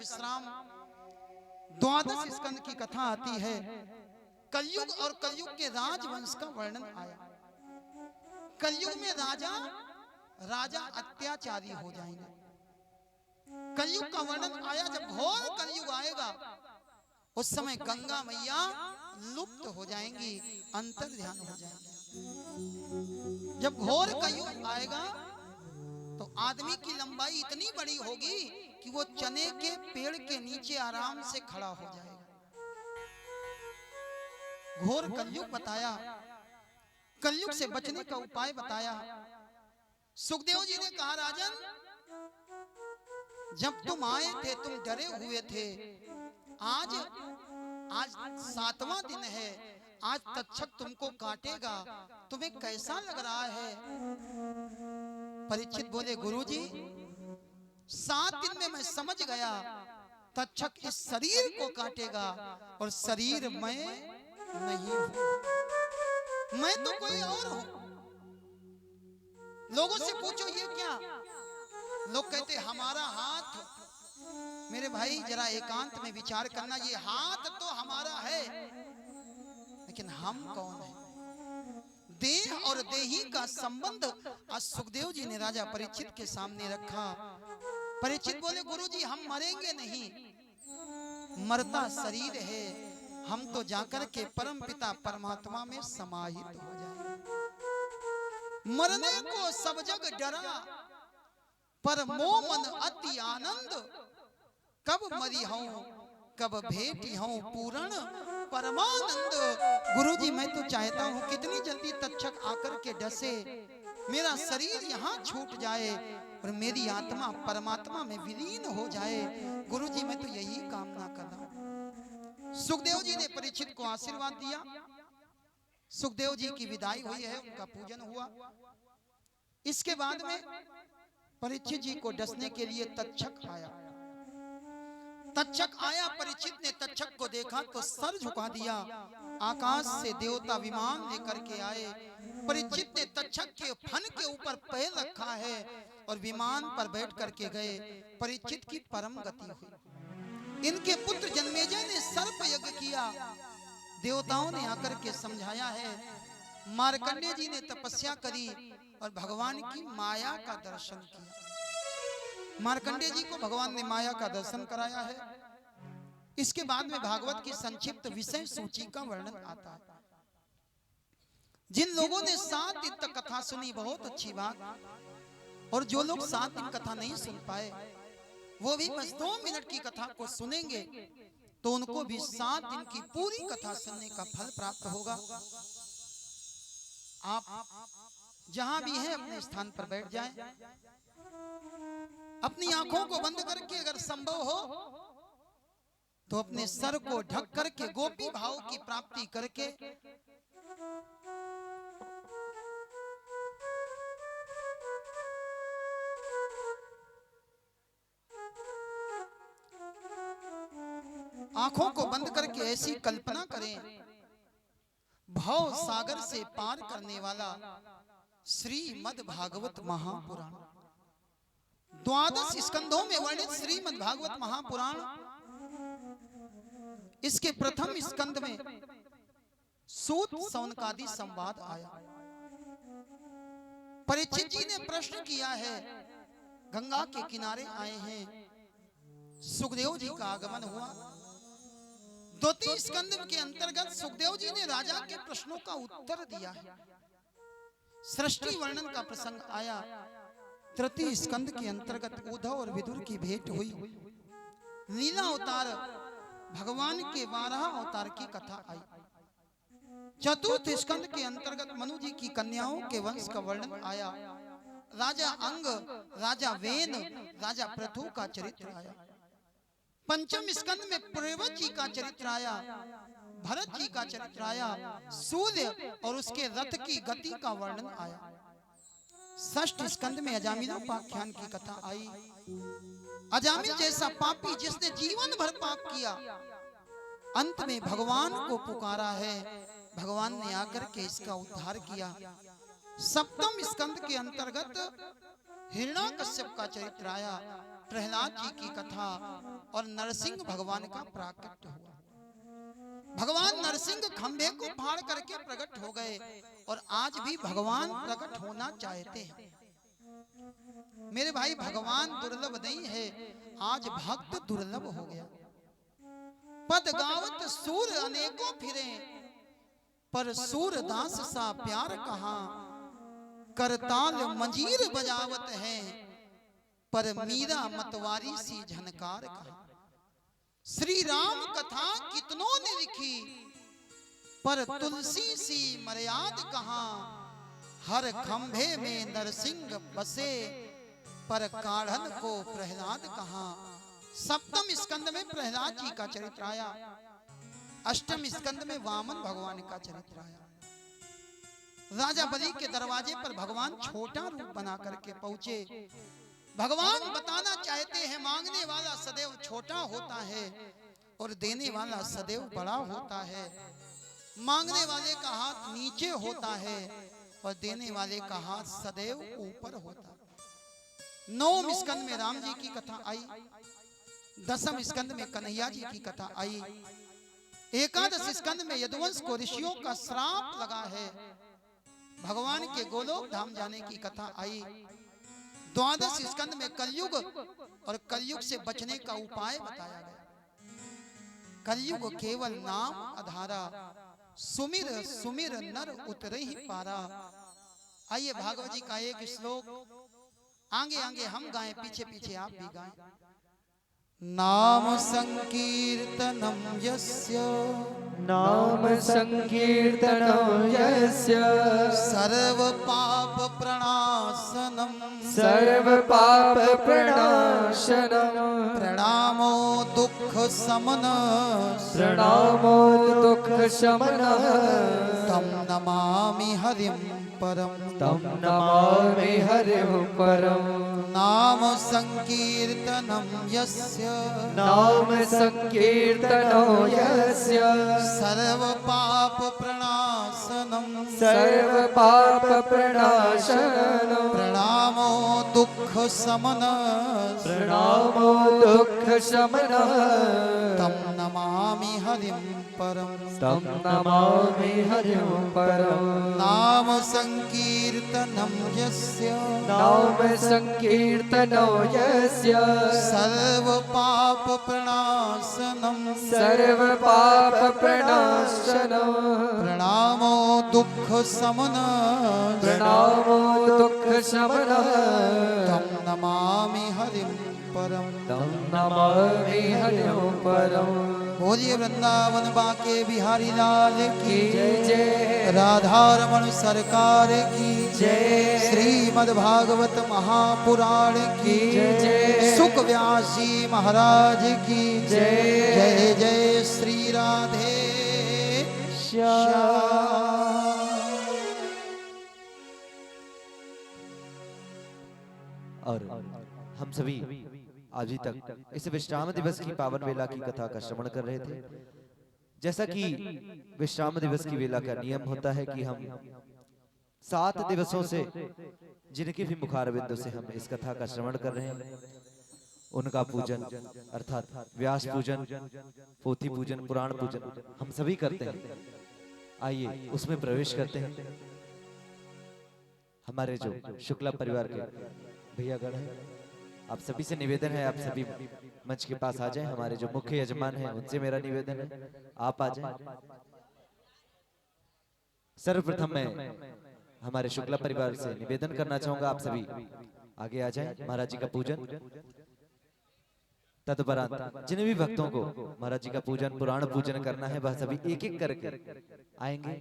विश्राम। द्वादश स्कंद की कथा आती है, कलयुग और कलयुग के राजवंश का वर्णन आया। कलयुग में राजा अत्याचारी हो जाएंगे। कलयुग का वर्णन आया, जब घोर कलयुग आएगा उस समय गंगा मैया लुप्त हो जाएंगी, अंतर ध्यान हो जाएंगे। जब घोर कलयुग आएगा तो आदमी की लंबाई इतनी बड़ी होगी कि वो चने के पेड़ के नीचे आराम से खड़ा हो जाएगा। घोर कलयुग बताया, कलयुग से बचने का उपाय बताया। सुखदेव जी ने कहा, राजन जब तुम आए थे तुम डरे हुए थे, आज 7वां दिन है, आज तक्षक तुमको काटेगा, तुम्हें कैसा लग रहा है? परीक्षित बोले, गुरुजी 7 दिन में मैं समझ गया तक्षक इस शरीर को काटेगा और शरीर मैं नहीं हूं, मैं तो कोई और हूं। लोगों से पूछो ये क्या? लोग कहते हमारा हाथ। मेरे भाई जरा एकांत में विचार करना, ये हाथ तो हमारा है, लेकिन हम कौन है? देह और देही का संबंध आज सुखदेव जी ने राजा परीक्षित के सामने रखा। परीक्षित बोले, गुरुजी हम मरेंगे नहीं, मरता शरीर है, हम तो जाकर के परम पिता परमात्मा में समाहित हो जाएंगे। मरने को सब जग डरा, पर मोह मन अति आनंद, कब मरी हूं कब भेटी हूं पूर्ण परमानंद। गुरुजी मैं तो चाहता हूं कितनी जल्दी तक्षक आकर के डसे, मेरा शरीर यहाँ छूट जाए और मेरी आत्मा परमात्मा में विलीन हो जाए। गुरुजी मैं तो यही कामना कर रहा हूं। सुखदेव जी ने परीक्षित को आशीर्वाद दिया। सुखदेव जी की विदाई हुई है, उनका पूजन हुआ। इसके बाद में परीक्षित जी को डसने के लिए तक्षक आया। तक्षक आया, परीक्षित ने तक्षक को देखा तो सर झुका दिया। आकाश से देवता विमान लेकर के आए। परीक्षित ने तक्षक के फन के ऊपर पैर रखा है और विमान पर बैठ करके गए। परीक्षित की परम गति हुई। इनके पुत्र जन्मेजय ने सर्प यज्ञ किया। देवताओं ने आकर के समझाया है। मार्कंडेय जी ने तपस्या करी और भगवान की माया का दर्शन किया। मार्कंडेय जी को भगवान ने माया का दर्शन कराया है। इसके बाद में भागवत की संक्षिप्त विषय सूची का वर्णन आता है। जिन लोगों ने 7 दिन तक कथा सुनी बहुत अच्छी बात, और जो लोग 7 दिन कथा नहीं सुन पाए वो भी बस 2 मिनट की कथा को सुनेंगे तो उनको भी 7 दिन की पूरी कथा सुनने का फल प्राप्त होगा। आप जहां भी हैं अपने स्थान पर बैठ जाएं। अपनी आंखों को बंद करके अगर संभव हो तो अपने सर को ढक करके गोपी भाव की प्राप्ति करके आंखों को बंद करके ऐसी कल्पना करें, भव सागर से पार करने वाला श्रीमद् भागवत महापुराण, 12 स्कंधों में वर्णित श्रीमद् भागवत महापुराण। इसके प्रथम स्कंध में सूत सौनकादि संवाद आया। परीक्षित जी ने प्रश्न किया है, गंगा के किनारे आए हैं, सुखदेव जी का आगमन हुआ। 2 स्कंद के अंतर्गत सुखदेव जी ने राजा के प्रश्नों का उत्तर दिया है। सृष्टि वर्णन का प्रसंग आया। 3 स्कंद के अंतर्गत उद्धव और विदुर की भेंट हुई। लीला अवतार भगवान के 12 अवतार की कथा आई। 4 स्कंद के अंतर्गत मनु जी की कन्याओं के वंश का वर्णन आया। राजा अंग, राजा वेन, राजा पृथु का चरित्र आया। 5 स्कंद में प्रेवत जी का चरित्र आया, भरत जी का चरित्र आया, सूर्य और उसके रथ की गति का वर्णन आया। 6 स्कंद में अजामिलोपाख्यान की कथा आई। अजामिल जैसा पापी जिसने जीवन भर पाप किया, अंत में भगवान को पुकारा है, भगवान ने आकर के इसका उद्धार किया। 7 स्कंद के अंतर्गत हिरण्याकश्यप का चरित्र आया। प्रहलाद जी की कथा और नरसिंह भगवान का प्राकट्य हुआ। भगवान नरसिंह खंभे को फाड़ करके प्रकट हो गए और आज भी भगवान प्रकट होना चाहते हैं। मेरे भाई भगवान दुर्लभ नहीं है, आज भक्त दुर्लभ हो गया। पद गावत सूर अनेकों फिरे, पर सूरदास सा प्यार कहाँ। करताल मंजीर बजावत है, पर मीरा मतवारी सी झनकार कहाँ। श्री राम कथा कितनों ने लिखी, पर तुलसी सी मर्याद कहाँ। हर खंभे में नरसिंह बसे, पर काढ़न को प्रहलाद कहाँ। सप्तम स्कंद में प्रहलाद जी का चरित्र आया, अष्टम स्कंद में वामन भगवान का चरित्र आया। राजा बलि के दरवाजे पर भगवान छोटा रूप बना करके पहुंचे। भगवान बताना चाहते हैं मांगने वाला सदैव छोटा होता है और देने वाला सदैव बड़ा होता है। मांगने वाले का हाथ नीचे होता है और देने वाले का हाथ सदैव ऊपर होता है। नौम स्कंद में राम जी की कथा आई, दसम स्कंद में कन्हैया जी की कथा आई, एकादश स्कंद में यदुवंश को ऋषियों का श्राप लगा है। भगवान के गोलोक धाम जाने की कथा आई। द्वादश स्कंद में कलयुग और कलयुग से बचने का उपाय बताया गया। कलयुग केवल नाम आधारा, सुमिर सुमिर नर उतरे ही पारा। आइए भागवत जी का एक श्लोक आगे आगे हम गाएं, पीछे पीछे आप भी गाएं। नाम संकीर्तनम यस्य, नाम संकीर्तनं यस्य सर्व पाप प्रणाशनम, सर्व पाप प्रणाशनम, प्रणामो दुख समन, प्रणामो दुख शमनः, तम नमामि हरिं परम, तं नमामि हरिं परम्। नाम संकीर्तनम यस्य, नाम संकीर्तनं यस्य सर्व पाप प्रणाशनम, सर्व पाप प्रणाशनम्, प्रणामो दुख समन, प्रणामो दुख शमनः, तम नमामि हरिं परम, तं नमामि हरिं परम्। नाम संकीर्तनम यस्य, नाम संकीर्तनो यस्य सर्व पाप प्रणाशनम, सर्व पाप प्रणाशनम्, प्रणामो दुख समन, प्रणामो दुख शमनः, तम नमामि हरिं परम, तं नमामि हरिं परम्। बोलिए वृंदावन बाके बिहारी लाल की जय जय, राधारमण सरकार की जय, श्रीमद् भागवत महापुराण की जय जय, सुख व्यास जी महाराज की जय, जय जय श्री राधे श्याम। और हम सभी अभी तक इस विश्राम दिवस की पावन वेला की कथा का श्रवण कर रहे थे। जैसा कि विश्राम दिवस की वेला का नियम होता है कि हम 7 दिवसों से जिनके भी मुखारविंदों से हम इस कथा का श्रवण कर रहे हैं उनका पूजन अर्थात व्यास पूजन, पोथी पूजन, पुराण पूजन हम सभी करते हैं। आइए उसमें प्रवेश करते हैं। हमारे जो शुक्ला परिवार के भैयागण हैं, आप सभी से निवेदन है आप सभी मंच के पास आ जाएं। हमारे जो मुख्य यजमान हैं उनसे मेरा निवेदन है आप आ जाएं। सर्वप्रथम मैं हमारे शुक्ला परिवार से निवेदन करना चाहूंगा आप सभी आगे आ जाएं। महाराज जी का पूजन तदुपरांत जिन भी भक्तों को महाराज जी का पूजन पुराण पूजन करना है वह सभी एक एक करके आएंगे।